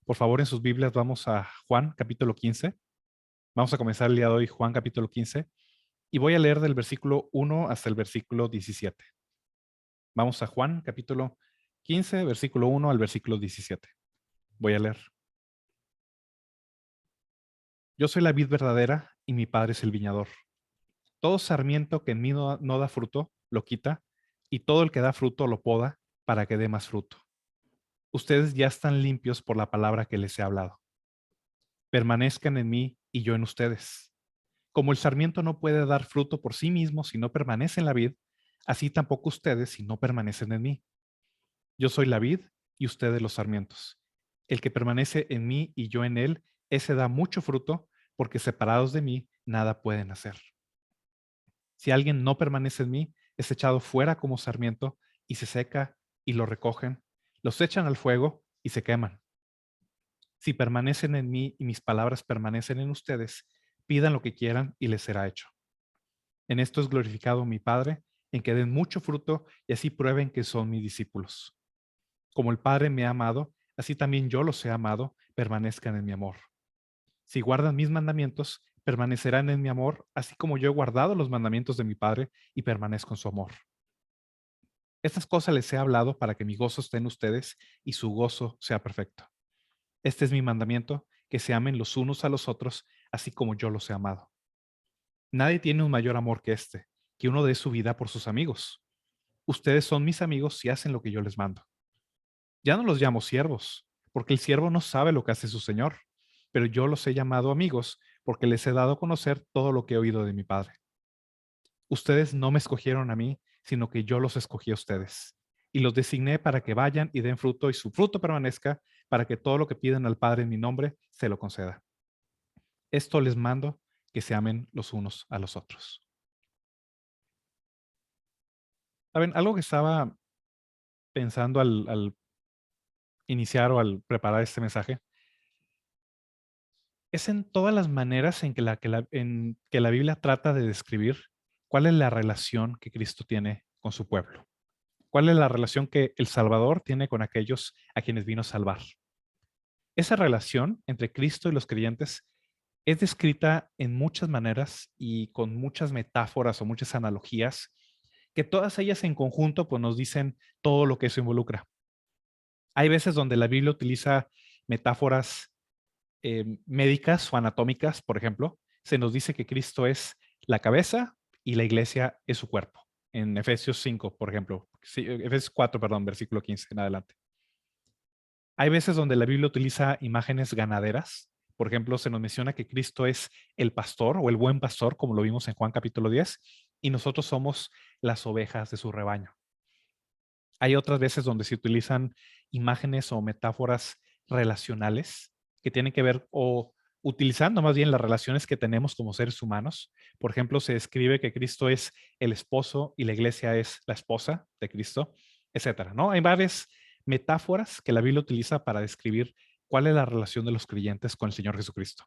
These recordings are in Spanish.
Por favor, en sus Biblias vamos a Juan capítulo 15. Vamos a comenzar el día de hoy Juan capítulo 15 y voy a leer del versículo 1 hasta el versículo 17. Vamos a Juan capítulo 15, versículo 1 al versículo 17. Voy a leer. Yo soy la vid verdadera y mi Padre es el viñador. Todo sarmiento que en mí no da fruto, lo quita, y todo el que da fruto lo poda para que dé más fruto. Ustedes ya están limpios por la palabra que les he hablado. Permanezcan en mí y yo en ustedes. Como el sarmiento no puede dar fruto por sí mismo si no permanece en la vid, así tampoco ustedes si no permanecen en mí. Yo soy la vid y ustedes los sarmientos. El que permanece en mí y yo en él, ese da mucho fruto, porque separados de mí nada pueden hacer. Si alguien no permanece en mí, es echado fuera como sarmiento y se seca y lo recogen, los echan al fuego y se queman. Si permanecen en mí y mis palabras permanecen en ustedes, pidan lo que quieran y les será hecho. En esto es glorificado mi Padre, en que den mucho fruto y así prueben que son mis discípulos. Como el Padre me ha amado, así también yo los he amado, permanezcan en mi amor. Si guardan mis mandamientos, permanecerán en mi amor, así como yo he guardado los mandamientos de mi Padre y permanezco en su amor. Estas cosas les he hablado para que mi gozo esté en ustedes y su gozo sea perfecto. Este es mi mandamiento, que se amen los unos a los otros, así como yo los he amado. Nadie tiene un mayor amor que este, que uno dé su vida por sus amigos. Ustedes son mis amigos si hacen lo que yo les mando. Ya no los llamo siervos, porque el siervo no sabe lo que hace su señor, pero yo los he llamado amigos porque les he dado a conocer todo lo que he oído de mi Padre. Ustedes no me escogieron a mí, sino que yo los escogí a ustedes. Y los designé para que vayan y den fruto y su fruto permanezca, para que todo lo que piden al Padre en mi nombre se lo conceda. Esto les mando, que se amen los unos a los otros. Saben, algo que estaba pensando al iniciar o al preparar este mensaje es en todas las maneras en en que la Biblia trata de describir cuál es la relación que Cristo tiene con su pueblo. ¿Cuál es la relación que el Salvador tiene con aquellos a quienes vino a salvar? Esa relación entre Cristo y los creyentes es descrita en muchas maneras y con muchas metáforas o muchas analogías, que todas ellas en conjunto pues, nos dicen todo lo que eso involucra. Hay veces donde la Biblia utiliza metáforas médicas o anatómicas, por ejemplo. Se nos dice que Cristo es la cabeza y la iglesia es su cuerpo. En Efesios 5, por ejemplo. Sí, Efesios 4, perdón, versículo 15 en adelante. Hay veces donde la Biblia utiliza imágenes ganaderas. Por ejemplo, se nos menciona que Cristo es el pastor o el buen pastor, como lo vimos en Juan capítulo 10, y nosotros somos las ovejas de su rebaño. Hay otras veces donde se utilizan imágenes o metáforas relacionales que tienen que ver o utilizando más bien las relaciones que tenemos como seres humanos. Por ejemplo, se describe que Cristo es el esposo y la iglesia es la esposa de Cristo, etcétera, ¿no? Hay varias metáforas que la Biblia utiliza para describir cuál es la relación de los creyentes con el Señor Jesucristo.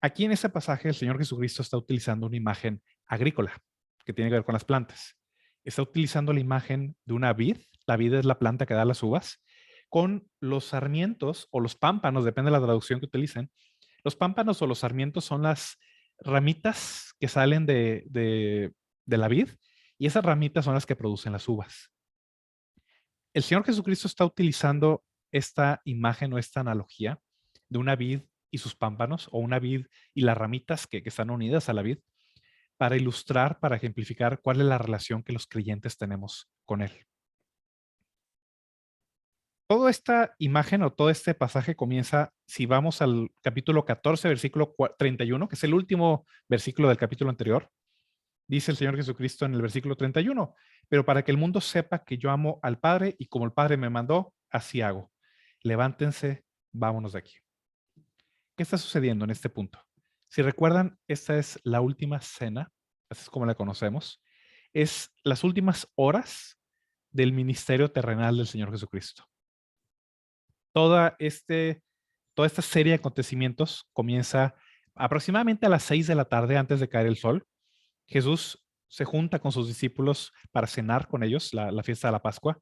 Aquí en este pasaje el Señor Jesucristo está utilizando una imagen agrícola que tiene que ver con las plantas. Está utilizando la imagen de una vid. La vid es la planta que da las uvas, con los sarmientos o los pámpanos, depende de la traducción que utilicen. Los pámpanos o los sarmientos son las ramitas que salen de la vid y esas ramitas son las que producen las uvas. El Señor Jesucristo está utilizando esta imagen o esta analogía de una vid y sus pámpanos, o una vid y las ramitas que están unidas a la vid, para ilustrar, para ejemplificar cuál es la relación que los creyentes tenemos con Él. Toda esta imagen o todo este pasaje comienza, si vamos al capítulo 14, versículo 31, que es el último versículo del capítulo anterior. Dice el Señor Jesucristo en el versículo 31, pero para que el mundo sepa que yo amo al Padre y como el Padre me mandó, así hago. Levántense, vámonos de aquí. ¿Qué está sucediendo en este punto? Si recuerdan, esta es la última cena, así es como la conocemos, es las últimas horas del ministerio terrenal del Señor Jesucristo. Toda, toda esta serie de acontecimientos comienza aproximadamente a las 6 de la tarde antes de caer el sol. Jesús se junta con sus discípulos para cenar con ellos, la fiesta de la Pascua,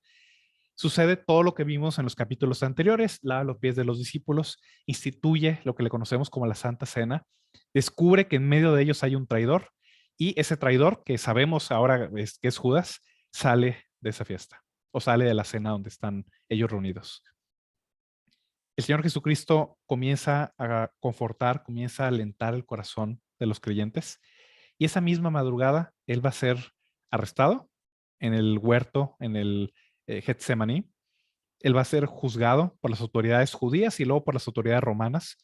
Sucede todo lo que vimos en los capítulos anteriores, lava los pies de los discípulos, instituye lo que le conocemos como la Santa Cena, descubre que en medio de ellos hay un traidor y ese traidor, que sabemos ahora que es Judas, sale de esa fiesta o sale de la cena donde están ellos reunidos. El Señor Jesucristo comienza a confortar, comienza a alentar el corazón de los creyentes y esa misma madrugada Él va a ser arrestado en el huerto, en el Getsemaní. Él va a ser juzgado por las autoridades judías y luego por las autoridades romanas.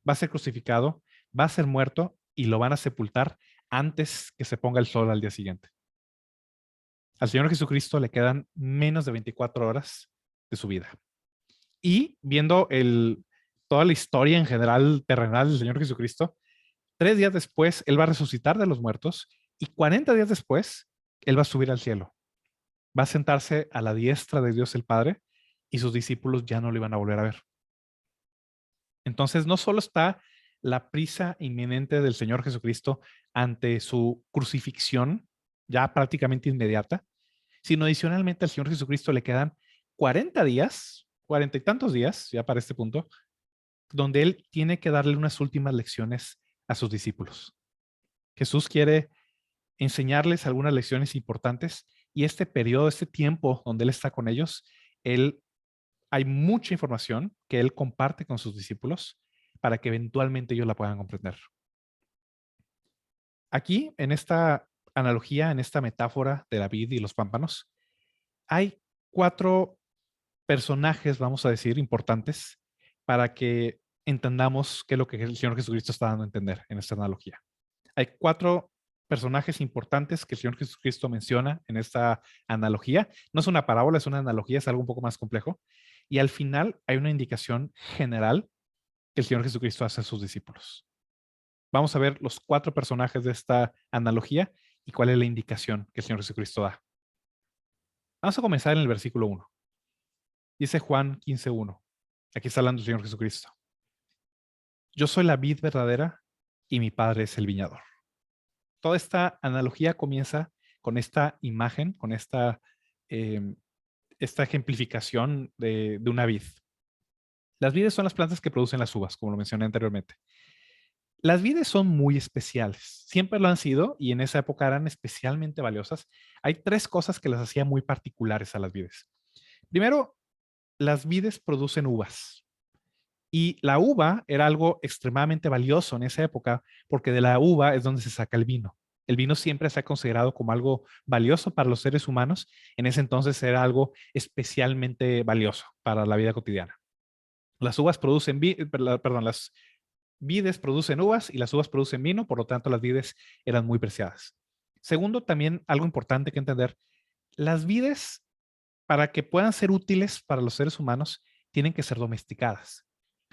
Va a ser crucificado, va a ser muerto y lo van a sepultar antes que se ponga el sol al día siguiente. Al Señor Jesucristo le quedan menos de 24 horas de su vida. Y viendo toda la historia en general terrenal del Señor Jesucristo, 3 días después Él va a resucitar de los muertos y 40 días después Él va a subir al cielo. Va a sentarse a la diestra de Dios el Padre y sus discípulos ya no lo iban a volver a ver. Entonces, no solo está la prisa inminente del Señor Jesucristo ante su crucifixión, ya prácticamente inmediata, sino adicionalmente al Señor Jesucristo le quedan 40 días, 40 y tantos días, ya para este punto, donde Él tiene que darle unas últimas lecciones a sus discípulos. Jesús quiere enseñarles algunas lecciones importantes y este periodo, este tiempo donde Él está con ellos, hay mucha información que Él comparte con sus discípulos para que eventualmente ellos la puedan comprender. Aquí, en esta analogía, en esta metáfora de la vid y los pámpanos, hay 4 personajes, vamos a decir, importantes para que entendamos qué es lo que el Señor Jesucristo está dando a entender en esta analogía. Hay 4 personajes importantes que el Señor Jesucristo menciona en esta analogía. No es una parábola, es una analogía, es algo un poco más complejo. Y al final hay una indicación general que el Señor Jesucristo hace a sus discípulos. Vamos a ver los 4 personajes de esta analogía y cuál es la indicación que el Señor Jesucristo da. Vamos a comenzar en el versículo 1. Dice Juan 15:1. Aquí está hablando el Señor Jesucristo. Yo soy la vid verdadera y mi Padre es el viñador. Toda esta analogía comienza con esta imagen, con esta ejemplificación de una vid. Las vides son las plantas que producen las uvas, como lo mencioné anteriormente. Las vides son muy especiales, siempre lo han sido y en esa época eran especialmente valiosas. Hay 3 cosas que las hacían muy particulares a las vides. Primero, las vides producen uvas y la uva era algo extremadamente valioso en esa época porque de la uva es donde se saca el vino. El vino siempre se ha considerado como algo valioso para los seres humanos. En ese entonces era algo especialmente valioso para la vida cotidiana. Las uvas producen, perdón, las vides producen uvas y las uvas producen vino, por lo tanto las vides eran muy preciadas. Segundo, también algo importante que entender, las vides para que puedan ser útiles para los seres humanos tienen que ser domesticadas.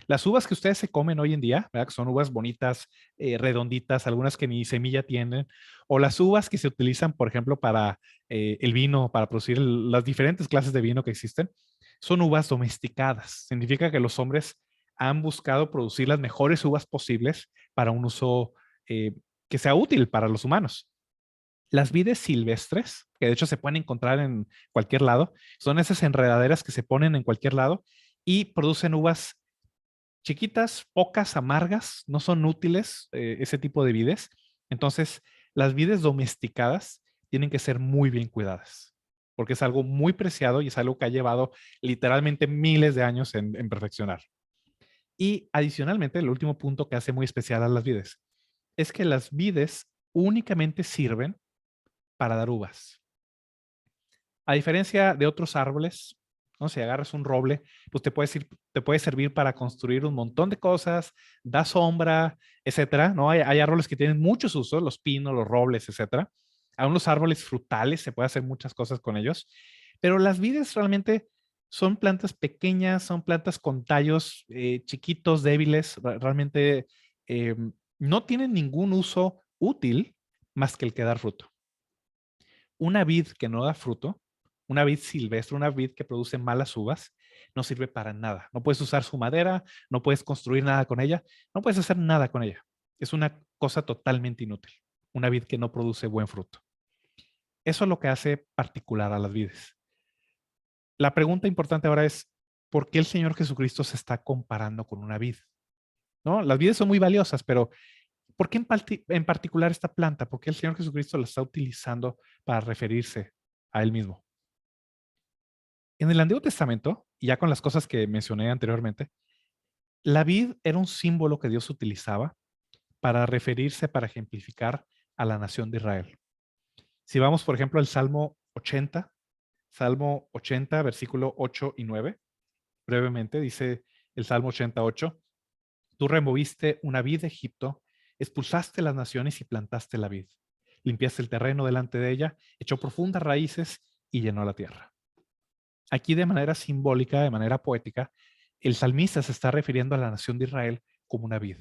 Las uvas que ustedes se comen hoy en día, ¿verdad? Que son uvas bonitas, redonditas, algunas que ni semilla tienen, o las uvas que se utilizan, por ejemplo, para el vino, para producir las diferentes clases de vino que existen, son uvas domesticadas. Significa que los hombres han buscado producir las mejores uvas posibles para un uso que sea útil para los humanos. Las vides silvestres, que de hecho se pueden encontrar en cualquier lado, son esas enredaderas que se ponen en cualquier lado y producen uvas chiquitas, pocas, amargas, no son útiles ese tipo de vides. Entonces, las vides domesticadas tienen que ser muy bien cuidadas, porque es algo muy preciado y es algo que ha llevado literalmente miles de años en perfeccionar. Y adicionalmente, el último punto que hace muy especial a las vides es que las vides únicamente sirven para dar uvas. A diferencia de otros árboles, ¿no? Si agarras un roble, pues te puede servir para construir un montón de cosas, da sombra, etcétera, ¿no? Hay árboles que tienen muchos usos, los pinos, los robles, etcétera. Aún los árboles frutales se puede hacer muchas cosas con ellos, pero las vides realmente son plantas pequeñas, son plantas con tallos chiquitos, débiles, realmente eh, no tienen ningún uso útil más que el que dar fruto. Una vid que no da fruto, una vid silvestre, una vid que produce malas uvas, no sirve para nada. No puedes usar su madera, no puedes construir nada con ella, no puedes hacer nada con ella. Es una cosa totalmente inútil. Una vid que no produce buen fruto. Eso es lo que hace particular a las vides. La pregunta importante ahora es, ¿por qué el Señor Jesucristo se está comparando con una vid? ¿No? Las vides son muy valiosas, pero ¿por qué en particular esta planta? ¿Por qué el Señor Jesucristo la está utilizando para referirse a Él mismo? En el Antiguo Testamento, y ya con las cosas que mencioné anteriormente, la vid era un símbolo que Dios utilizaba para referirse, para ejemplificar a la nación de Israel. Si vamos, por ejemplo, al Salmo 80, versículo 8 y 9, brevemente dice el Salmo 88, tú removiste una vid de Egipto, expulsaste las naciones y plantaste la vid. Limpiaste el terreno delante de ella, echó profundas raíces y llenó la tierra. Aquí de manera simbólica, de manera poética, el salmista se está refiriendo a la nación de Israel como una vid,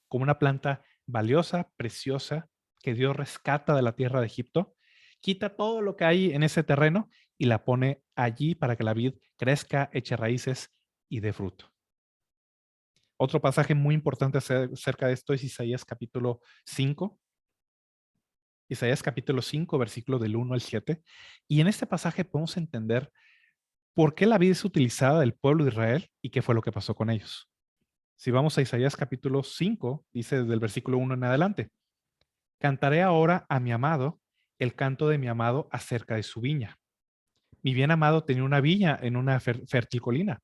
como una planta valiosa, preciosa, que Dios rescata de la tierra de Egipto, quita todo lo que hay en ese terreno y la pone allí para que la vid crezca, eche raíces y dé fruto. Otro pasaje muy importante acerca de esto es Isaías capítulo 5. Isaías capítulo 5, versículo del 1 al 7. Y en este pasaje podemos entender por qué la vid es utilizada del pueblo de Israel y qué fue lo que pasó con ellos. Si vamos a Isaías capítulo 5, dice desde el versículo 1 en adelante, cantaré ahora a mi amado el canto de mi amado acerca de su viña. Mi bien amado tenía una viña en una fértil colina.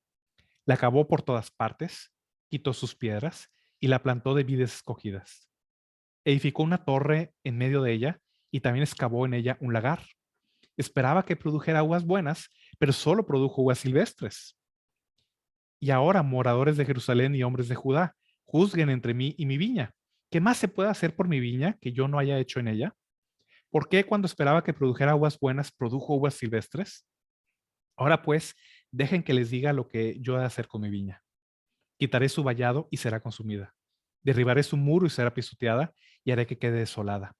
La cavó por todas partes, quitó sus piedras y la plantó de vides escogidas. Edificó una torre en medio de ella y también excavó en ella un lagar. Esperaba que produjera uvas buenas, pero solo produjo uvas silvestres. Y ahora, moradores de Jerusalén y hombres de Judá, juzguen entre mí y mi viña. ¿Qué más se puede hacer por mi viña que yo no haya hecho en ella? ¿Por qué cuando esperaba que produjera uvas buenas, produjo uvas silvestres? Ahora pues, dejen que les diga lo que yo he de hacer con mi viña. Quitaré su vallado y será consumida. Derribaré su muro y será pisoteada y haré que quede desolada.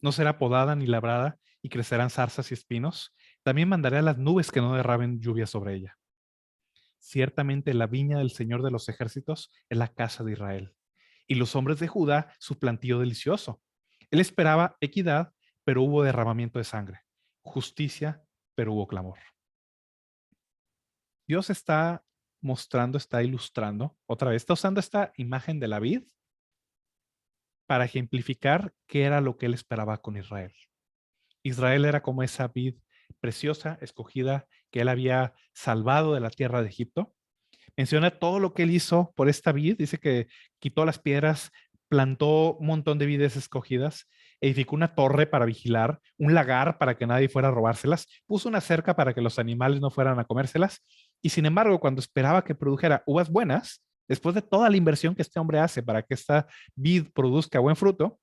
No será podada ni labrada y crecerán zarzas y espinos. También mandaré a las nubes que no derramen lluvia sobre ella. Ciertamente la viña del Señor de los ejércitos es la casa de Israel. Y los hombres de Judá su plantío delicioso. Él esperaba equidad, pero hubo derramamiento de sangre. Justicia, pero hubo clamor. Dios está mostrando, está ilustrando, otra vez, está usando esta imagen de la vid para ejemplificar qué era lo que él esperaba con Israel. Israel era como esa vid preciosa, escogida, que él había salvado de la tierra de Egipto. Menciona todo lo que él hizo por esta vid. Dice que quitó las piedras, plantó un montón de vides escogidas, edificó una torre para vigilar, un lagar para que nadie fuera a robárselas, puso una cerca para que los animales no fueran a comérselas. Y sin embargo, cuando esperaba que produjera uvas buenas, después de toda la inversión que este hombre hace para que esta vid produzca buen fruto,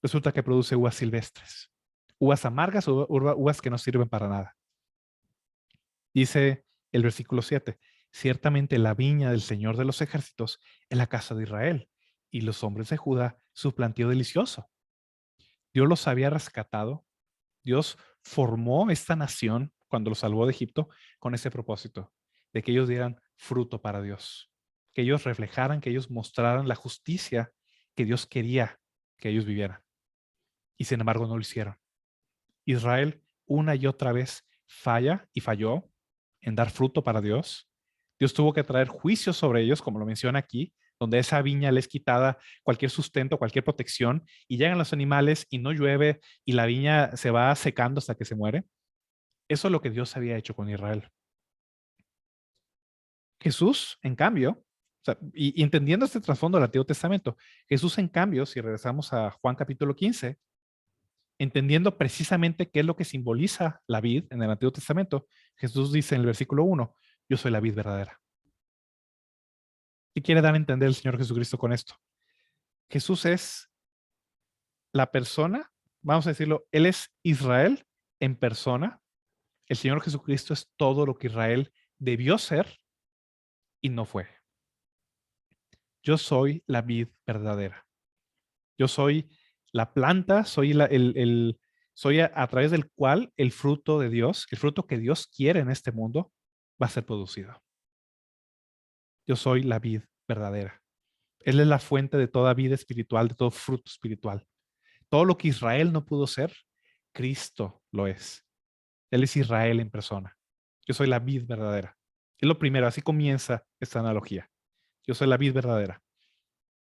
resulta que produce uvas silvestres, uvas amargas o uvas que no sirven para nada. Dice el versículo 7, ciertamente la viña del Señor de los ejércitos es la casa de Israel y los hombres de Judá su plantío delicioso. Dios los había rescatado, Dios formó esta nación cuando los salvó de Egipto con ese propósito, de que ellos dieran fruto para Dios, que ellos reflejaran, que ellos mostraran la justicia que Dios quería que ellos vivieran. Y sin embargo no lo hicieron. Israel una y otra vez falla y falló en dar fruto para Dios. Dios tuvo que traer juicios sobre ellos, como lo menciona aquí, donde esa viña les es quitada cualquier sustento, cualquier protección, y llegan los animales y no llueve y la viña se va secando hasta que se muere. Eso es lo que Dios había hecho con Israel. Jesús, en cambio, o sea, y entendiendo este trasfondo del Antiguo Testamento, Jesús, en cambio, si regresamos a Juan capítulo 15, entendiendo precisamente qué es lo que simboliza la vid en el Antiguo Testamento, Jesús dice en el versículo 1, yo soy la vid verdadera. ¿Qué quiere dar a entender el Señor Jesucristo con esto? Jesús es la persona, vamos a decirlo, Él es Israel en persona. El Señor Jesucristo es todo lo que Israel debió ser y no fue. Yo soy la vid verdadera. Yo soy la planta, soy soy a través del cual el fruto de Dios, el fruto que Dios quiere en este mundo, va a ser producido. Yo soy la vid verdadera. Él es la fuente de toda vida espiritual, de todo fruto espiritual. Todo lo que Israel no pudo ser, Cristo lo es. Él es Israel en persona. Yo soy la vid verdadera. Es lo primero, así comienza esta analogía. Yo soy la vid verdadera.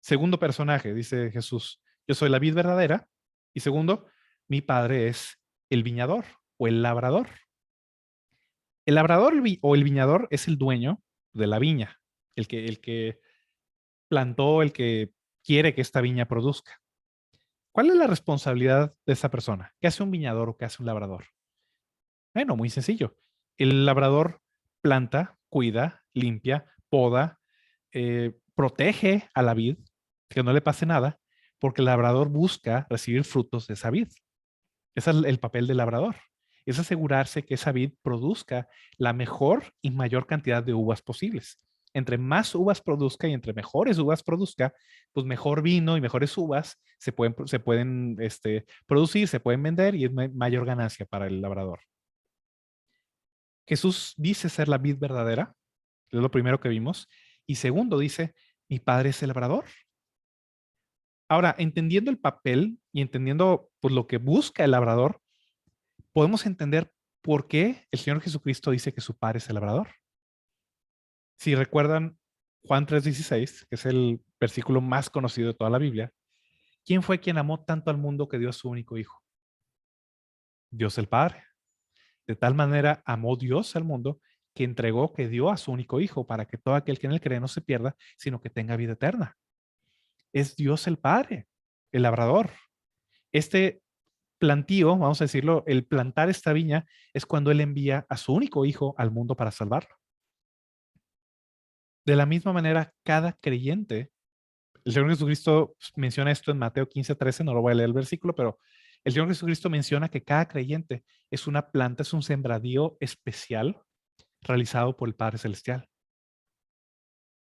Segundo personaje, dice Jesús, yo soy la vid verdadera. Y segundo, mi padre es el viñador o el labrador. El labrador o el viñador es el dueño de la viña, el que plantó, el que quiere que esta viña produzca. ¿Cuál es la responsabilidad de esa persona? ¿Qué hace un viñador o qué hace un labrador? Bueno, muy sencillo. El labrador planta, cuida, limpia, poda, protege a la vid, que no le pase nada, porque el labrador busca recibir frutos de esa vid. Ese es el papel del labrador. Es asegurarse que esa vid produzca la mejor y mayor cantidad de uvas posibles. Entre más uvas produzca y entre mejores uvas produzca, pues mejor vino y mejores uvas se pueden producir, se pueden vender y es mayor ganancia para el labrador. Jesús dice ser la vid verdadera, es lo primero que vimos. Y segundo, dice, mi padre es el labrador. Ahora, entendiendo el papel y entendiendo pues, lo que busca el labrador, podemos entender por qué el Señor Jesucristo dice que su padre es el labrador. Si recuerdan Juan 3:16, que es el versículo más conocido de toda la Biblia, ¿quién fue quien amó tanto al mundo que dio a su único hijo? Dios el Padre. De tal manera amó Dios al mundo que entregó, que dio a su único hijo para que todo aquel que en él cree no se pierda, sino que tenga vida eterna. Es Dios el Padre, el labrador. Este plantío, vamos a decirlo, el plantar esta viña es cuando él envía a su único hijo al mundo para salvarlo. De la misma manera, cada creyente, el Señor Jesucristo menciona esto en Mateo 15:13, no lo voy a leer el versículo, pero el Señor Jesucristo menciona que cada creyente es una planta, es un sembradío especial realizado por el Padre Celestial.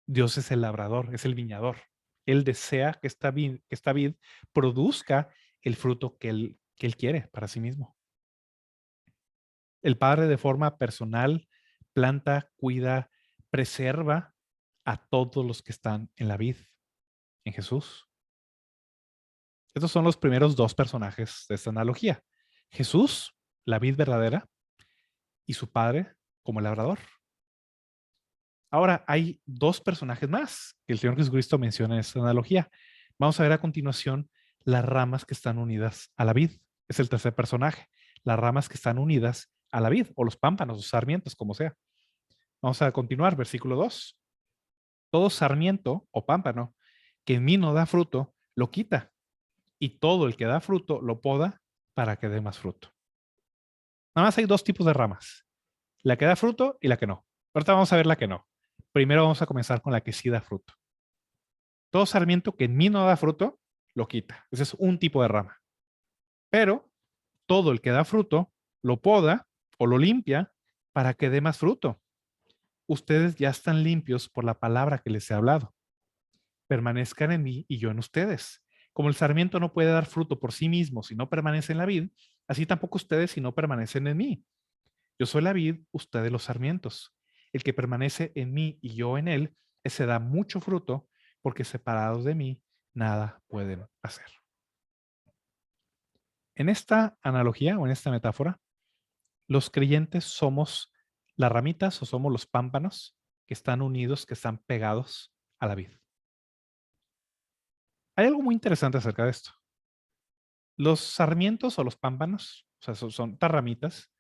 Dios es el labrador, es el viñador. Él desea que esta vid produzca el fruto que él quiere para sí mismo. El Padre de forma personal planta, cuida, preserva a todos los que están en la vid, en Jesús. Estos son los primeros dos personajes de esta analogía. Jesús, la vid verdadera, y su Padre como el labrador. Ahora, hay dos personajes más que el Señor Jesucristo menciona en esta analogía. Vamos a ver a continuación las ramas que están unidas a la vid. Es el tercer personaje. Las ramas que están unidas a la vid, o los pámpanos, los sarmientos, como sea. Vamos a continuar, versículo 2. Todo sarmiento o pámpano que en mí no da fruto, lo quita. Y todo el que da fruto, lo poda para que dé más fruto. Nada más hay dos tipos de ramas. La que da fruto y la que no. Ahorita vamos a ver la que no. Primero vamos a comenzar con la que sí da fruto. Todo sarmiento que en mí no da fruto, lo quita. Ese es un tipo de rama. Pero todo el que da fruto, lo poda o lo limpia para que dé más fruto. Ustedes ya están limpios por la palabra que les he hablado. Permanezcan en mí y yo en ustedes. Como el sarmiento no puede dar fruto por sí mismo si no permanece en la vid, así tampoco ustedes si no permanecen en mí. Yo soy la vid, ustedes los sarmientos. El que permanece en mí y yo en él, ese da mucho fruto, porque separados de mí, nada pueden hacer. En esta analogía o en esta metáfora, los creyentes somos las ramitas o somos los pámpanos que están unidos, que están pegados a la vid. Hay algo muy interesante acerca de esto. Los sarmientos o los pámpanos, o sea, son estas ramitas,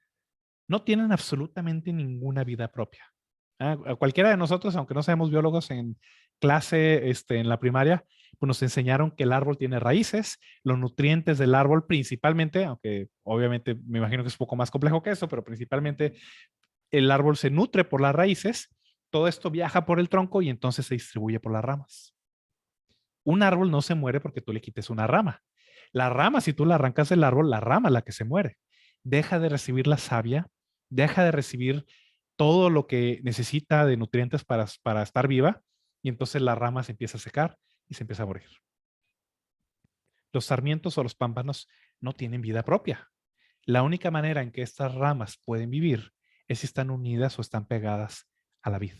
no tienen absolutamente ninguna vida propia. A cualquiera de nosotros, aunque no seamos biólogos en clase, en la primaria, pues nos enseñaron que el árbol tiene raíces, los nutrientes del árbol principalmente, aunque obviamente me imagino que es un poco más complejo que eso, pero principalmente el árbol se nutre por las raíces, todo esto viaja por el tronco y entonces se distribuye por las ramas. Un árbol no se muere porque tú le quites una rama. La rama, si tú la arrancas del árbol, la rama es la que se muere. Deja de recibir la savia, deja de recibir todo lo que necesita de nutrientes para estar viva y entonces la rama se empieza a secar y se empieza a morir. Los sarmientos o los pámpanos no tienen vida propia. La única manera en que estas ramas pueden vivir es si están unidas o están pegadas a la vid.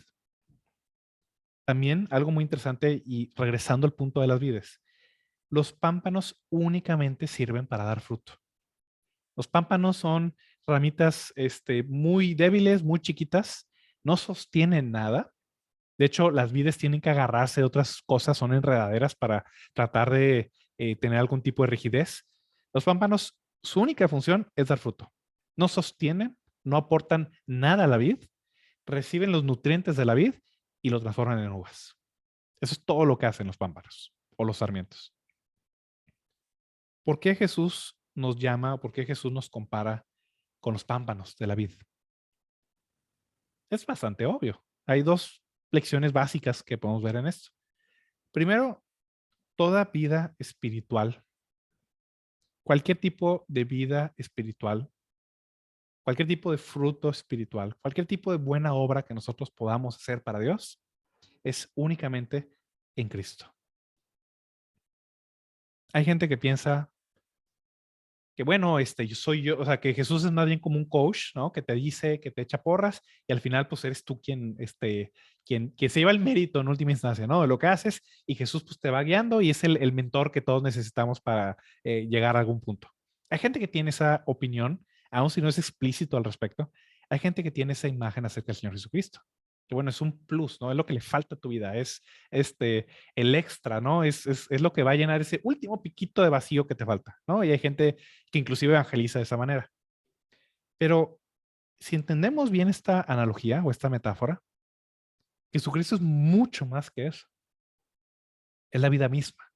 También algo muy interesante y regresando al punto de las vides, los pámpanos únicamente sirven para dar fruto. Los pámpanos son ramitas muy débiles, muy chiquitas, no sostienen nada. De hecho, las vides tienen que agarrarse de otras cosas, son enredaderas para tratar de tener algún tipo de rigidez. Los pámpanos, su única función es dar fruto. No sostienen, no aportan nada a la vid, reciben los nutrientes de la vid y los transforman en uvas. Eso es todo lo que hacen los pámpanos o los sarmientos. ¿Por qué Jesús nos llama, por qué Jesús nos compara con los pámpanos de la vid? Es bastante obvio. Hay dos lecciones básicas que podemos ver en esto. Primero, toda vida espiritual, cualquier tipo de vida espiritual, cualquier tipo de fruto espiritual, cualquier tipo de buena obra que nosotros podamos hacer para Dios, es únicamente en Cristo. Hay gente que piensa que bueno, yo soy yo, o sea, que Jesús es más bien como un coach, ¿no? Que te dice, que te echa porras y al final pues eres tú quien se lleva el mérito en última instancia, ¿no? De lo que haces y Jesús pues te va guiando y es el mentor que todos necesitamos para llegar a algún punto. Hay gente que tiene esa opinión, aun si no es explícito al respecto, hay gente que tiene esa imagen acerca del Señor Jesucristo. Que bueno, es un plus, ¿no? Es lo que le falta a tu vida, es el extra, ¿no? Es lo que va a llenar ese último piquito de vacío que te falta, ¿no? Y hay gente que inclusive evangeliza de esa manera. Pero si entendemos bien esta analogía o esta metáfora, Jesucristo es mucho más que eso. Es la vida misma.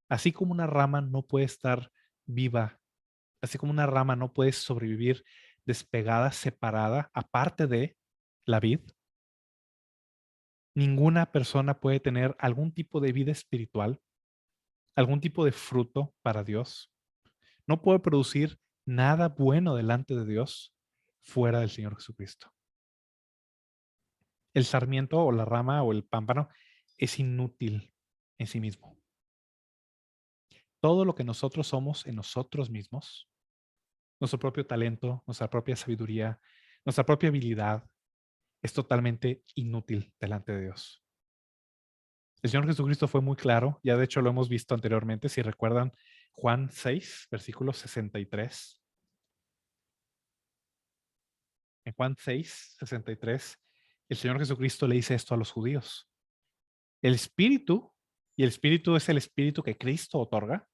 Así como una rama no puede estar viva, así como una rama no puede sobrevivir despegada, separada, aparte de la vid, ninguna persona puede tener algún tipo de vida espiritual, algún tipo de fruto para Dios. No puede producir nada bueno delante de Dios fuera del Señor Jesucristo. El sarmiento o la rama o el pámpano es inútil en sí mismo. Todo lo que nosotros somos en nosotros mismos, nuestro propio talento, nuestra propia sabiduría, nuestra propia habilidad, es totalmente inútil delante de Dios. El Señor Jesucristo fue muy claro, ya de hecho lo hemos visto anteriormente, si recuerdan Juan 6, versículo 63. En Juan 6, 63, el Señor Jesucristo le dice esto a los judíos. El Espíritu, y el Espíritu es el Espíritu que Cristo otorga,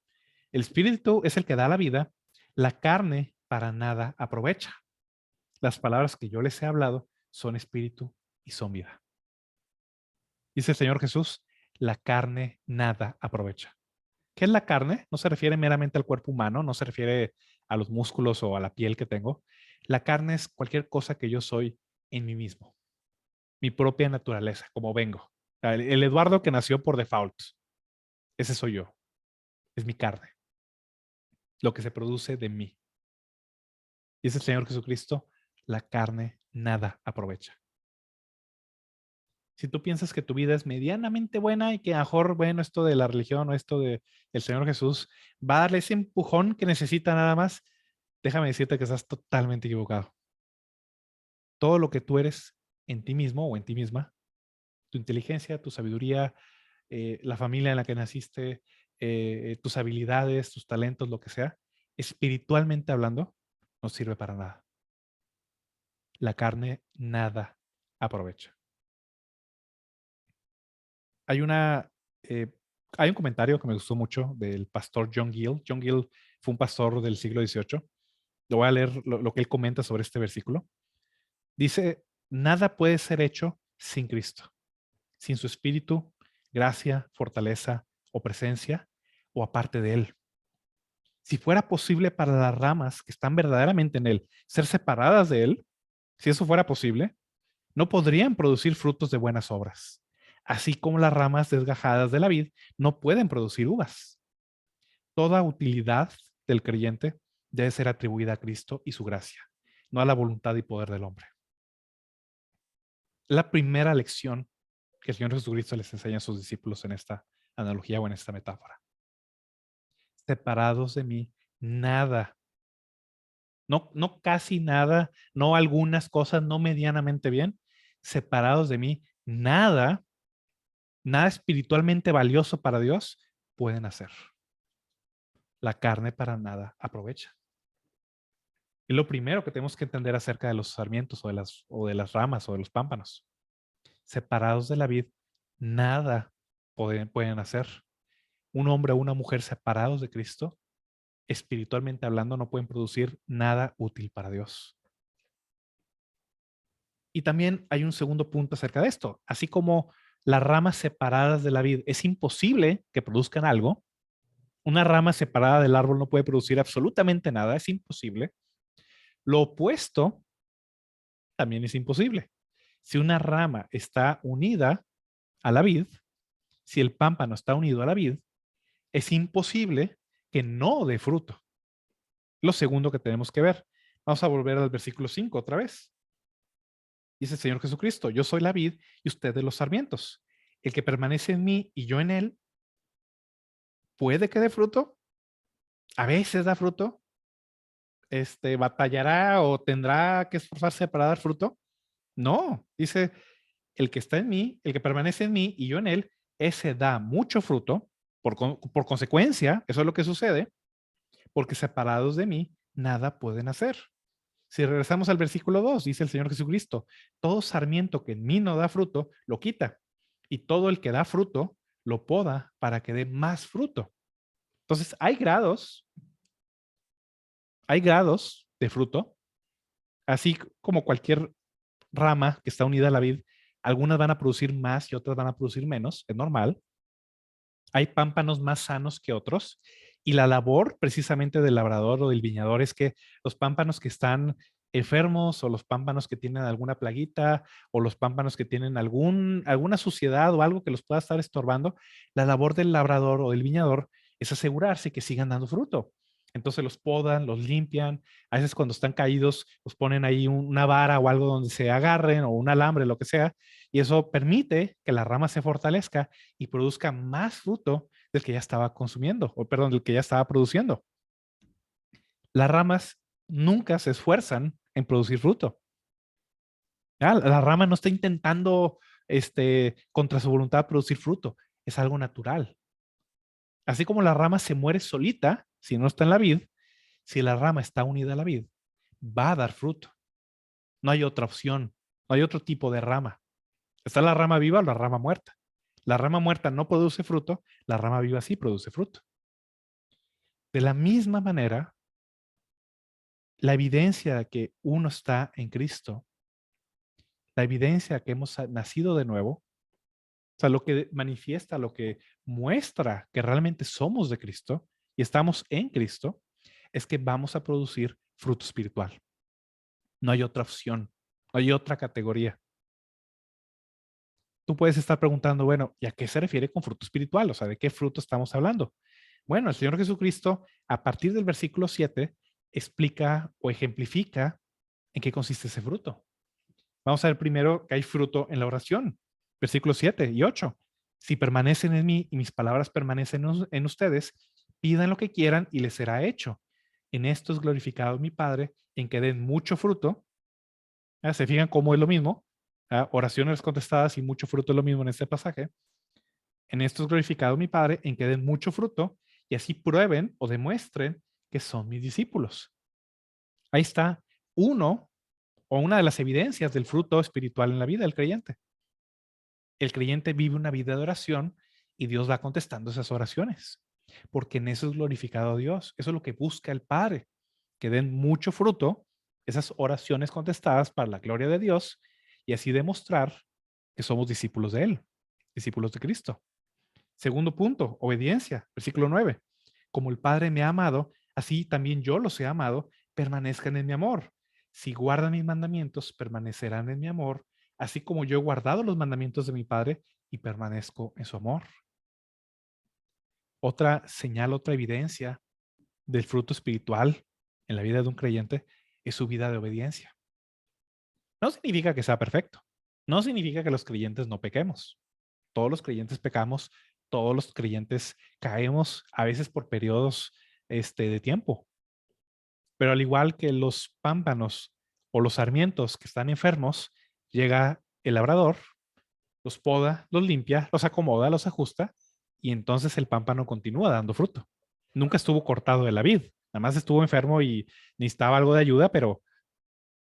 el Espíritu es el que da la vida, la carne para nada aprovecha. Las palabras que yo les he hablado son Espíritu y son vida. Dice el Señor Jesús, la carne nada aprovecha. ¿Qué es la carne? No se refiere meramente al cuerpo humano, no se refiere a los músculos o a la piel que tengo. La carne es cualquier cosa que yo soy en mí mismo, mi propia naturaleza, como vengo. El Eduardo que nació por default, ese soy yo, es mi carne, lo que se produce de mí. Dice el Señor Jesucristo, la carne nada aprovecha. Si tú piensas que tu vida es medianamente buena y que a lo mejor, bueno, esto de la religión o esto del Señor Jesús va a darle ese empujón que necesita nada más, déjame decirte que estás totalmente equivocado. Todo lo que tú eres en ti mismo o en ti misma, tu inteligencia, tu sabiduría, la familia en la que naciste, tus habilidades, tus talentos, lo que sea, espiritualmente hablando, no sirve para nada. La carne nada aprovecha. Hay una, eh, hay un comentario que me gustó mucho del pastor John Gill. John Gill fue un pastor del siglo XVIII. Lo voy a leer lo que él comenta sobre este versículo. Dice, nada puede ser hecho sin Cristo, sin su espíritu, gracia, fortaleza o presencia, o aparte de él. Si fuera posible para las ramas que están verdaderamente en él ser separadas de él, si eso fuera posible, no podrían producir frutos de buenas obras, así como las ramas desgajadas de la vid no pueden producir uvas. Toda utilidad del creyente debe ser atribuida a Cristo y su gracia, no a la voluntad y poder del hombre. La primera lección que el Señor Jesucristo les enseña a sus discípulos en esta analogía o en esta metáfora. Separados de mí, nada, no casi nada, no algunas cosas, no medianamente bien, separados de mí, nada espiritualmente valioso para Dios pueden hacer. La carne para nada aprovecha. Es lo primero que tenemos que entender acerca de los sarmientos o de las ramas o de los pámpanos. Separados de la vid, nada pueden hacer. Un hombre o una mujer separados de Cristo, espiritualmente hablando, no pueden producir nada útil para Dios. Y también hay un segundo punto acerca de esto. Así como las ramas separadas de la vid es imposible que produzcan algo, una rama separada del árbol no puede producir absolutamente nada, es imposible. Lo opuesto también es imposible. Si una rama está unida a la vid, si el pámpano está unido a la vid, es imposible que no dé fruto. Lo segundo que tenemos que ver. Vamos a volver al versículo 5 otra vez. Dice el Señor Jesucristo, yo soy la vid y ustedes los sarmientos. El que permanece en mí y yo en él, puede que dé fruto. A veces da fruto. Batallará o tendrá que esforzarse para dar fruto. No, dice, el que está en mí, el que permanece en mí y yo en él, ese da mucho fruto. Por consecuencia, eso es lo que sucede, porque separados de mí, nada pueden hacer. Si regresamos al versículo 2, dice el Señor Jesucristo, todo sarmiento que en mí no da fruto, lo quita, y todo el que da fruto, lo poda para que dé más fruto. Entonces, hay grados de fruto, así como cualquier rama que está unida a la vid, algunas van a producir más y otras van a producir menos, es normal. Hay pámpanos más sanos que otros y la labor precisamente del labrador o del viñador es que los pámpanos que están enfermos o los pámpanos que tienen alguna plaguita o los pámpanos que tienen alguna suciedad o algo que los pueda estar estorbando, la labor del labrador o del viñador es asegurarse que sigan dando fruto. Entonces los podan, los limpian, a veces cuando están caídos, los ponen ahí una vara o algo donde se agarren o un alambre, lo que sea, y eso permite que la rama se fortalezca y produzca más fruto del que ya estaba consumiendo, o perdón, del que ya estaba produciendo. Las ramas nunca se esfuerzan en producir fruto. La rama no está intentando contra su voluntad producir fruto, es algo natural. Así como la rama se muere solita, si no está en la vid, si la rama está unida a la vid, va a dar fruto. No hay otra opción, no hay otro tipo de rama. Está la rama viva o la rama muerta. La rama muerta no produce fruto, la rama viva sí produce fruto. De la misma manera, la evidencia de que uno está en Cristo, la evidencia de que hemos nacido de nuevo, o sea, lo que manifiesta, lo que muestra que realmente somos de Cristo y estamos en Cristo, es que vamos a producir fruto espiritual. No hay otra opción, no hay otra categoría. Tú puedes estar preguntando, bueno, ¿y a qué se refiere con fruto espiritual? O sea, ¿de qué fruto estamos hablando? Bueno, el Señor Jesucristo, a partir del versículo 7, explica o ejemplifica en qué consiste ese fruto. Vamos a ver primero que hay fruto en la oración. Versículos 7 y 8. Si permanecen en mí y mis palabras permanecen en ustedes, pidan lo que quieran y les será hecho. En esto es glorificado mi Padre, en que den mucho fruto. ¿Se fijan cómo es lo mismo? Oraciones contestadas y mucho fruto es lo mismo en este pasaje. En esto es glorificado mi Padre, en que den mucho fruto y así prueben o demuestren que son mis discípulos. Ahí está uno o una de las evidencias del fruto espiritual en la vida del creyente. El creyente vive una vida de oración y Dios va contestando esas oraciones, porque en eso es glorificado Dios. Eso es lo que busca el Padre, que den mucho fruto, esas oraciones contestadas para la gloria de Dios y así demostrar que somos discípulos de Él, discípulos de Cristo. Segundo punto, obediencia, versículo 9. Como el Padre me ha amado, así también yo los he amado, permanezcan en mi amor. Si guardan mis mandamientos, permanecerán en mi amor, así como yo he guardado los mandamientos de mi Padre y permanezco en su amor. Otra señal, otra evidencia del fruto espiritual en la vida de un creyente es su vida de obediencia. No significa que sea perfecto. No significa que los creyentes no pequemos. Todos los creyentes pecamos, todos los creyentes caemos a veces por periodos de tiempo. Pero al igual que los pámpanos o los sarmientos que están enfermos, llega el labrador, los poda, los limpia, los acomoda, los ajusta y entonces el pámpano continúa dando fruto. Nunca estuvo cortado de la vid, Nada más estuvo enfermo y necesitaba algo de ayuda, pero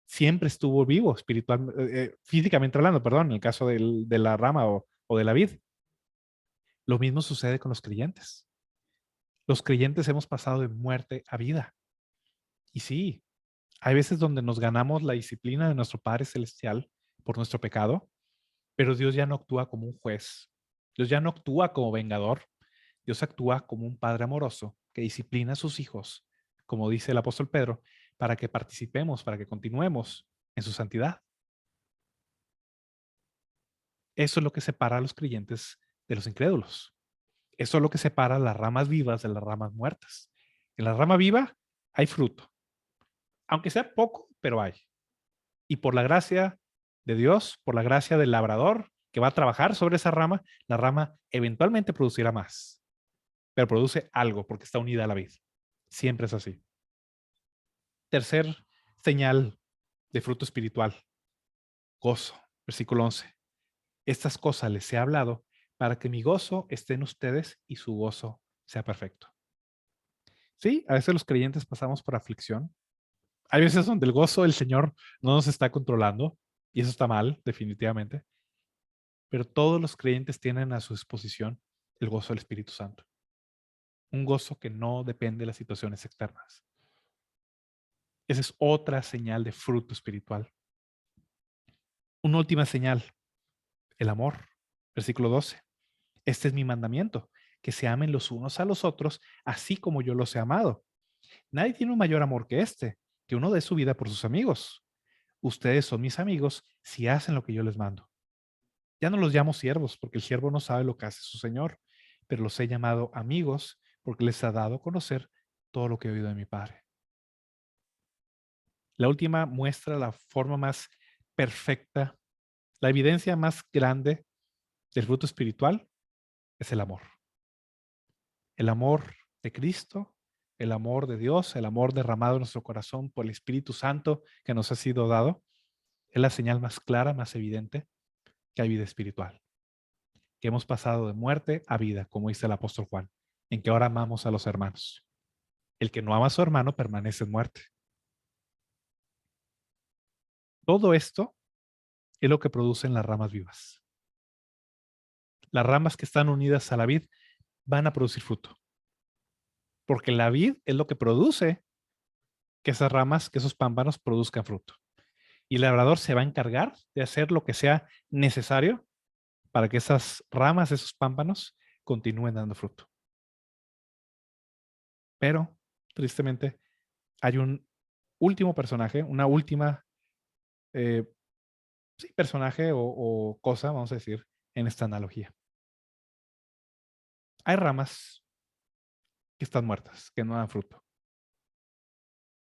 siempre estuvo vivo espiritual, físicamente hablando, perdón, en el caso de la rama o de la vid. Lo mismo sucede con los creyentes. Los creyentes hemos pasado de muerte a vida. Y sí, hay veces donde nos ganamos la disciplina de nuestro Padre Celestial por nuestro pecado, pero Dios ya no actúa como un juez. Dios ya no actúa como vengador. Dios actúa como un Padre amoroso que disciplina a sus hijos, como dice el apóstol Pedro, para que participemos, para que continuemos en su santidad. Eso es lo que separa a los creyentes de los incrédulos. Eso es lo que separa las ramas vivas de las ramas muertas. En la rama viva hay fruto, aunque sea poco, pero hay. Y por la gracia de Dios, por la gracia del labrador que va a trabajar sobre esa rama, la rama eventualmente producirá más, pero produce algo porque está unida a la vid. Siempre es así. Tercer señal de fruto espiritual, gozo. Versículo 11. Estas cosas les he hablado para que mi gozo esté en ustedes y su gozo sea perfecto. Sí, a veces los creyentes pasamos por aflicción. Hay veces donde el gozo del Señor no nos está controlando y eso está mal, definitivamente. Pero todos los creyentes tienen a su disposición el gozo del Espíritu Santo. Un gozo que no depende de las situaciones externas. Esa es otra señal de fruto espiritual. Una última señal, el amor. Versículo 12. Este es mi mandamiento, que se amen los unos a los otros, así como yo los he amado. Nadie tiene un mayor amor que este, que uno dé su vida por sus amigos. Ustedes son mis amigos si hacen lo que yo les mando. Ya no los llamo siervos, porque el siervo no sabe lo que hace su señor, pero los he llamado amigos, porque les ha dado a conocer todo lo que he oído de mi Padre. La última muestra la forma más perfecta, la evidencia más grande del fruto espiritual es el amor. El amor de Cristo, el amor de Dios, el amor derramado en nuestro corazón por el Espíritu Santo que nos ha sido dado, es la señal más clara, más evidente que hay vida espiritual. Que hemos pasado de muerte a vida, como dice el apóstol Juan, en que ahora amamos a los hermanos. El que no ama a su hermano permanece en muerte. Todo esto es lo que producen las ramas vivas. Las ramas que están unidas a la vid van a producir fruto. Porque la vid es lo que produce que esas ramas, que esos pámpanos produzcan fruto. Y el labrador se va a encargar de hacer lo que sea necesario para que esas ramas, esos pámpanos, continúen dando fruto. Pero, tristemente, hay un último personaje, una última sí, personaje o cosa, vamos a decir, en esta analogía. Hay ramas que están muertas, que no dan fruto.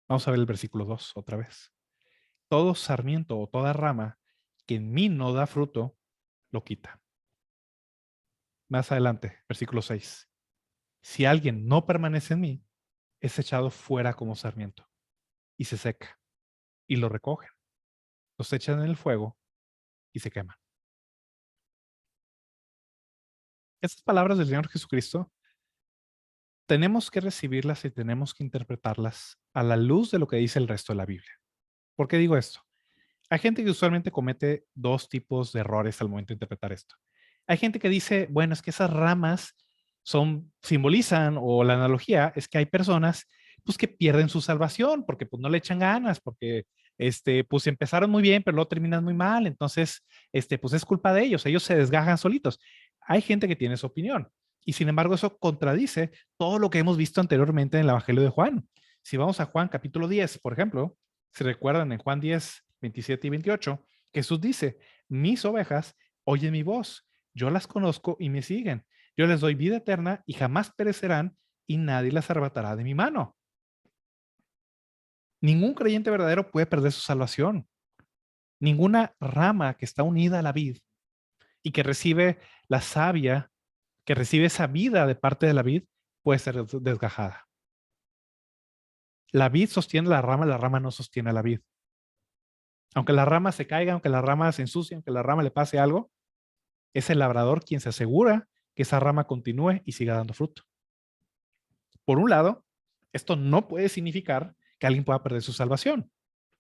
Vamos a ver el versículo 2 otra vez. Todo sarmiento o toda rama que en mí no da fruto, lo quita. Más adelante, versículo 6. Si alguien no permanece en mí, es echado fuera como sarmiento y se seca y lo recogen. Los echan en el fuego y se queman. Estas palabras del Señor Jesucristo tenemos que recibirlas y tenemos que interpretarlas a la luz de lo que dice el resto de la Biblia. ¿Por qué digo esto? Hay gente que usualmente comete dos tipos de errores al momento de interpretar esto. Hay gente que dice, bueno, es que esas ramas simbolizan, o la analogía es que hay personas pues que pierden su salvación porque pues no le echan ganas, porque pues empezaron muy bien, pero luego terminan muy mal, entonces pues es culpa de ellos se desgajan solitos. Hay gente que tiene su opinión y sin embargo eso contradice todo lo que hemos visto anteriormente en el Evangelio de Juan. Si vamos a Juan capítulo 10, por ejemplo, se recuerdan en Juan 10, 27 y 28, Jesús dice, mis ovejas oyen mi voz, yo las conozco y me siguen. Yo les doy vida eterna y jamás perecerán y nadie las arrebatará de mi mano. Ningún creyente verdadero puede perder su salvación. Ninguna rama que está unida a la vid y que recibe la savia, que recibe esa vida de parte de la vid, puede ser desgajada. La vid sostiene la rama no sostiene a la vid. Aunque la rama se caiga, aunque la rama se ensucie, aunque la rama le pase algo, es el labrador quien se asegura que esa rama continúe y siga dando fruto. Por un lado, Esto no puede significar que alguien pueda perder su salvación.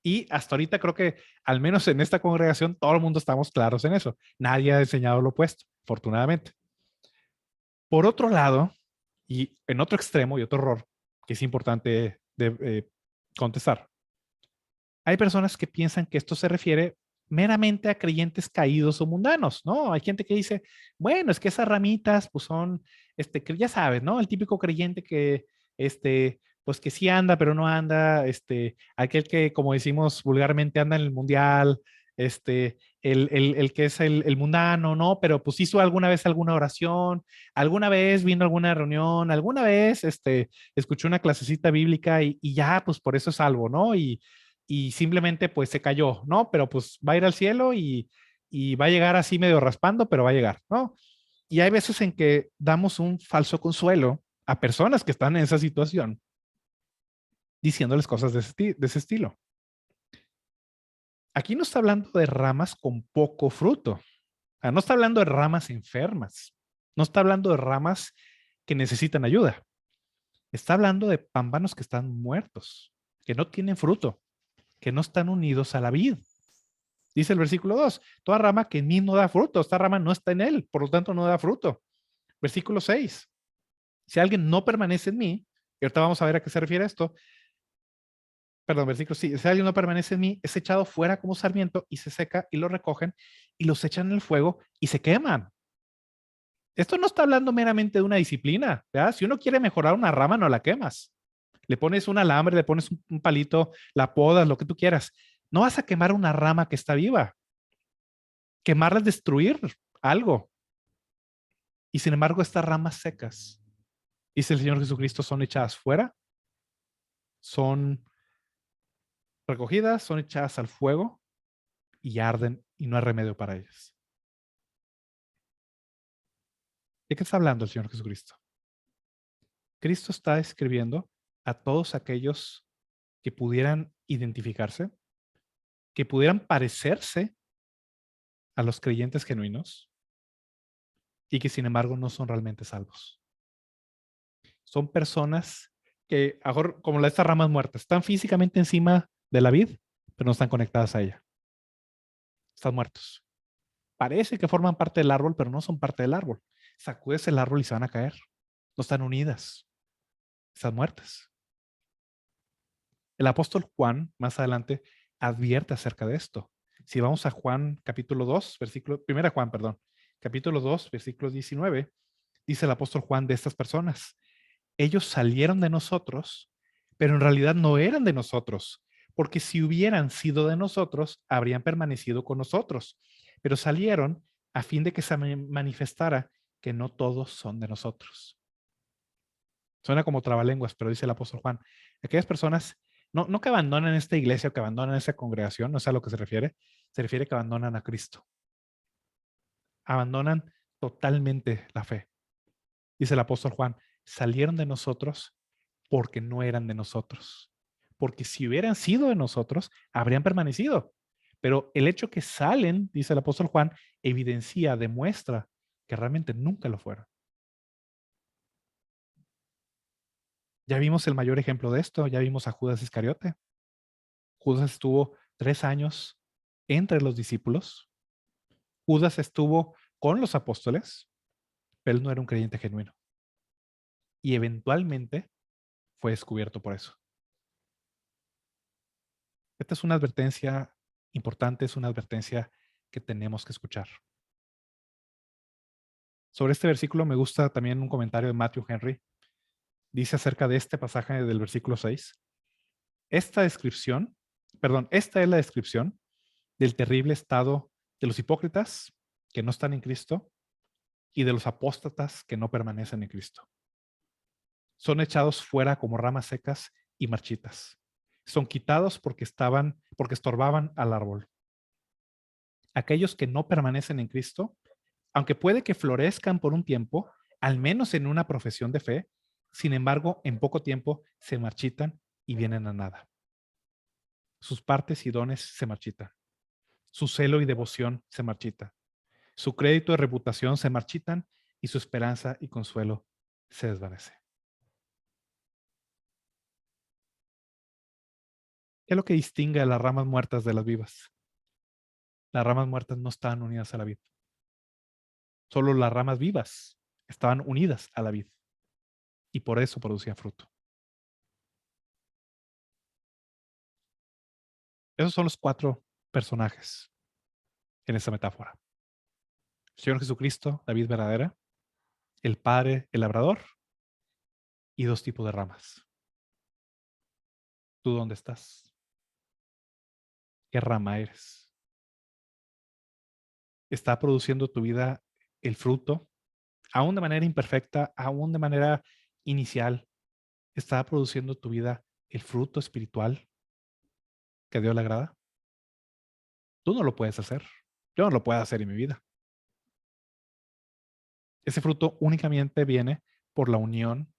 Y hasta ahorita creo que, al menos en esta congregación, todo el mundo estamos claros en eso. Nadie ha enseñado lo opuesto, afortunadamente. Por otro lado, y en otro extremo y otro error que es importante contestar, hay personas que piensan que esto se refiere meramente a creyentes caídos o mundanos, ¿no? Hay gente que dice, bueno, es que esas ramitas, pues son, ya sabes, ¿no? El típico creyente que, pues que sí anda, pero no anda, aquel que, como decimos vulgarmente, anda en el mundial, el que es el mundano, ¿no? Pero pues hizo alguna vez alguna oración, alguna vez vino a alguna reunión, alguna vez, escuchó una clasecita bíblica y ya, pues por eso es salvo, ¿no? Y simplemente pues se cayó, ¿no? Pero pues va a ir al cielo y va a llegar así medio raspando, pero va a llegar, ¿no? Y hay veces en que damos un falso consuelo a personas que están en esa situación, diciéndoles cosas de ese estilo. Aquí no está hablando de ramas con poco fruto. No está hablando de ramas enfermas. No está hablando de ramas que necesitan ayuda. Está hablando de pámpanos que están muertos, que no tienen fruto, que no están unidos a la vid. Dice el versículo 2, toda rama que en mí no da fruto, esta rama no está en él, por lo tanto no da fruto. Versículo 6, si alguien no permanece en mí, y ahorita vamos a ver a qué se refiere esto, perdón, versículo 6, si alguien no permanece en mí, es echado fuera como sarmiento y se seca y lo recogen y los echan en el fuego y se queman. Esto no está hablando meramente de una disciplina, ¿verdad? Si uno quiere mejorar una rama, no la quemas. Le pones un alambre, le pones un palito, la podas, lo que tú quieras. No vas a quemar una rama que está viva. Quemarla es destruir algo. Y sin embargo, estas ramas secas, dice el Señor Jesucristo, son echadas fuera, son recogidas, son echadas al fuego y arden y no hay remedio para ellas. ¿De qué está hablando el Señor Jesucristo? Cristo está escribiendo a todos aquellos que pudieran identificarse, que pudieran parecerse a los creyentes genuinos y que sin embargo no son realmente salvos. Son personas que, como estas ramas muertas, están físicamente encima de la vid, pero no están conectadas a ella. Están muertos. Parece que forman parte del árbol, pero no son parte del árbol. Sacudes el árbol y se van a caer. No están unidas. Están muertas. El apóstol Juan, más adelante, advierte acerca de esto. Si vamos a Juan capítulo 2, versículo, 1 Juan, perdón, capítulo 2, versículo 19, dice el apóstol Juan de estas personas: ellos salieron de nosotros, pero en realidad no eran de nosotros, porque si hubieran sido de nosotros, habrían permanecido con nosotros, pero salieron a fin de que se manifestara que no todos son de nosotros. Suena como trabalenguas, pero dice el apóstol Juan, aquellas personas, no que abandonan esta iglesia o que abandonan esa congregación, no sé a lo que se refiere que abandonan a Cristo. Abandonan totalmente la fe. Dice el apóstol Juan, salieron de nosotros porque no eran de nosotros. Porque si hubieran sido de nosotros, habrían permanecido. Pero el hecho que salen, dice el apóstol Juan, evidencia, demuestra que realmente nunca lo fueron. Ya vimos el mayor ejemplo de esto, ya vimos a Judas Iscariote. Judas estuvo 3 años entre los discípulos. Judas estuvo con los apóstoles, pero él no era un creyente genuino. Y eventualmente fue descubierto por eso. Esta es una advertencia importante, es una advertencia que tenemos que escuchar. Sobre este versículo me gusta también un comentario de Matthew Henry. Dice acerca de este pasaje del versículo 6. Esta es la descripción del terrible estado de los hipócritas que no están en Cristo y de los apóstatas que no permanecen en Cristo. Son echados fuera como ramas secas y marchitas. Son quitados porque estorbaban al árbol. Aquellos que no permanecen en Cristo, aunque puede que florezcan por un tiempo, al menos en una profesión de fe, sin embargo, en poco tiempo se marchitan y vienen a nada. Sus partes y dones se marchitan. Su celo y devoción se marchita. Su crédito y reputación se marchitan y su esperanza y consuelo se desvanece. ¿Qué es lo que distingue a las ramas muertas de las vivas? Las ramas muertas no estaban unidas a la vid. Solo las ramas vivas estaban unidas a la vid y por eso producían fruto. Esos son los 4 personajes en esa metáfora. El Señor Jesucristo, la vid verdadera, el Padre, el labrador y 2 tipos de ramas. ¿Tú dónde estás? ¿Qué rama eres? ¿Está produciendo tu vida el fruto? Aún de manera imperfecta, aún de manera inicial, ¿está produciendo tu vida el fruto espiritual que a Dios le agrada? Tú no lo puedes hacer. Yo no lo puedo hacer en mi vida. Ese fruto únicamente viene por la unión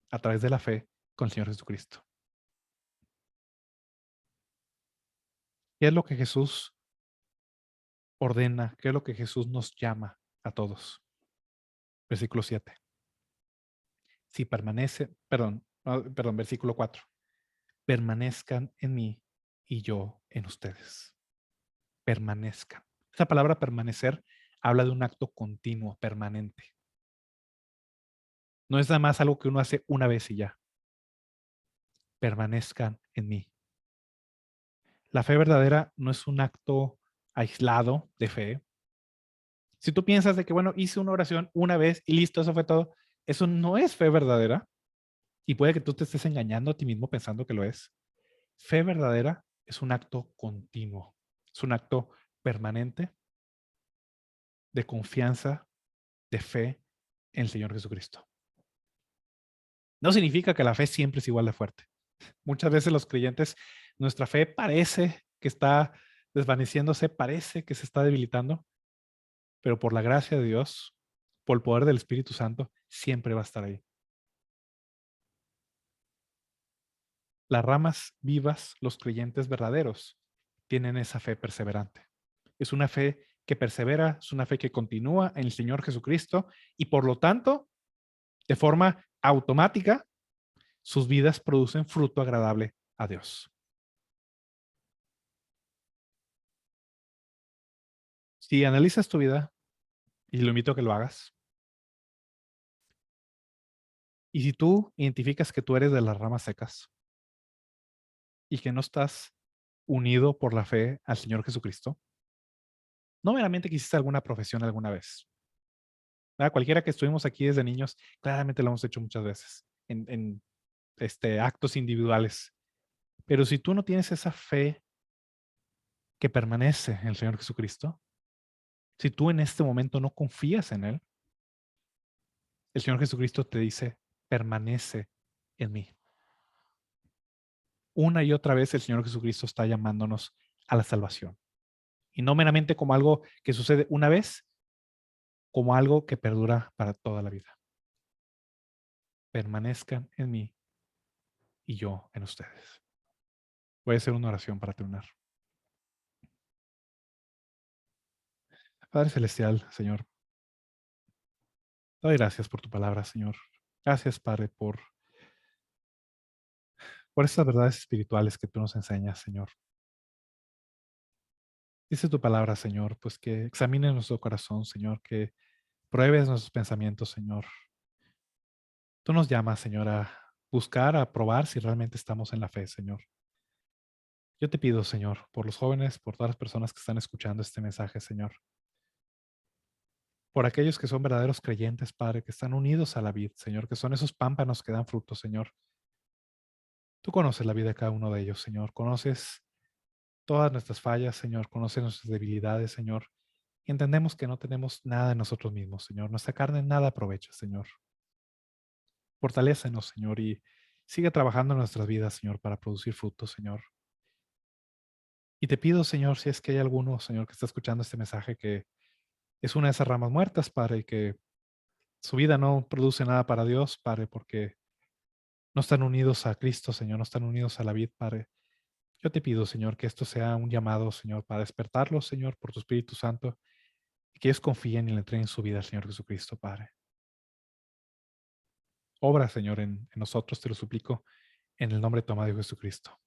a través de la fe con el Señor Jesucristo. ¿Qué es lo que Jesús ordena? ¿Qué es lo que Jesús nos llama a todos? Versículo 7. Si permanece, perdón, versículo 4. Permanezcan en mí y yo en ustedes. Permanezcan. Esa palabra permanecer habla de un acto continuo, permanente. No es nada más algo que uno hace una vez y ya. Permanezcan en mí. La fe verdadera no es un acto aislado de fe. Si tú piensas de que, bueno, hice una oración una vez y listo, eso fue todo, eso no es fe verdadera. Y puede que tú te estés engañando a ti mismo pensando que lo es. Fe verdadera es un acto continuo, es un acto permanente de confianza, de fe en el Señor Jesucristo. No significa que la fe siempre es igual de fuerte. Muchas veces los creyentes, nuestra fe parece que está desvaneciéndose, parece que se está debilitando, pero por la gracia de Dios, por el poder del Espíritu Santo, siempre va a estar ahí. Las ramas vivas, los creyentes verdaderos, tienen esa fe perseverante. Es una fe que persevera, es una fe que continúa en el Señor Jesucristo y por lo tanto, de forma automática, sus vidas producen fruto agradable a Dios. Si analizas tu vida, y lo invito a que lo hagas, y si tú identificas que tú eres de las ramas secas y que no estás unido por la fe al Señor Jesucristo, no meramente que hiciste alguna profesión alguna vez. ¿Verdad? Cualquiera que estuvimos aquí desde niños, claramente lo hemos hecho muchas veces en actos individuales. Pero si tú no tienes esa fe que permanece en el Señor Jesucristo, si tú en este momento no confías en Él, el Señor Jesucristo te dice, permanece en mí. Una y otra vez el Señor Jesucristo está llamándonos a la salvación. Y no meramente como algo que sucede una vez, como algo que perdura para toda la vida. Permanezcan en mí y yo en ustedes. Voy a hacer una oración para terminar. Padre Celestial, Señor, te doy gracias por tu palabra, Señor. Gracias, Padre, por estas verdades espirituales que tú nos enseñas, Señor. Dice tu palabra, Señor, pues que examine nuestro corazón, Señor, que pruebes nuestros pensamientos, Señor. Tú nos llamas, Señor, a buscar, a probar si realmente estamos en la fe, Señor. Yo te pido, Señor, por los jóvenes, por todas las personas que están escuchando este mensaje, Señor. Por aquellos que son verdaderos creyentes, Padre, que están unidos a la vid, Señor, que son esos pámpanos que dan fruto, Señor. Tú conoces la vida de cada uno de ellos, Señor. Conoces todas nuestras fallas, Señor. Conoces nuestras debilidades, Señor. Y entendemos que no tenemos nada de nosotros mismos, Señor. Nuestra carne nada aprovecha, Señor. Fortalécenos, Señor, y sigue trabajando en nuestras vidas, Señor, para producir frutos, Señor. Y te pido, Señor, si es que hay alguno, Señor, que está escuchando este mensaje que es una de esas ramas muertas, Padre, y que su vida no produce nada para Dios, Padre, porque no están unidos a Cristo, Señor, no están unidos a la vid, Padre. Yo te pido, Señor, que esto sea un llamado, Señor, para despertarlos, Señor, por tu Espíritu Santo, y que ellos confíen y le entreguen su vida al Señor Jesucristo, Padre. Obra, Señor, en nosotros, te lo suplico, en el nombre de tu amado Hijo Jesucristo.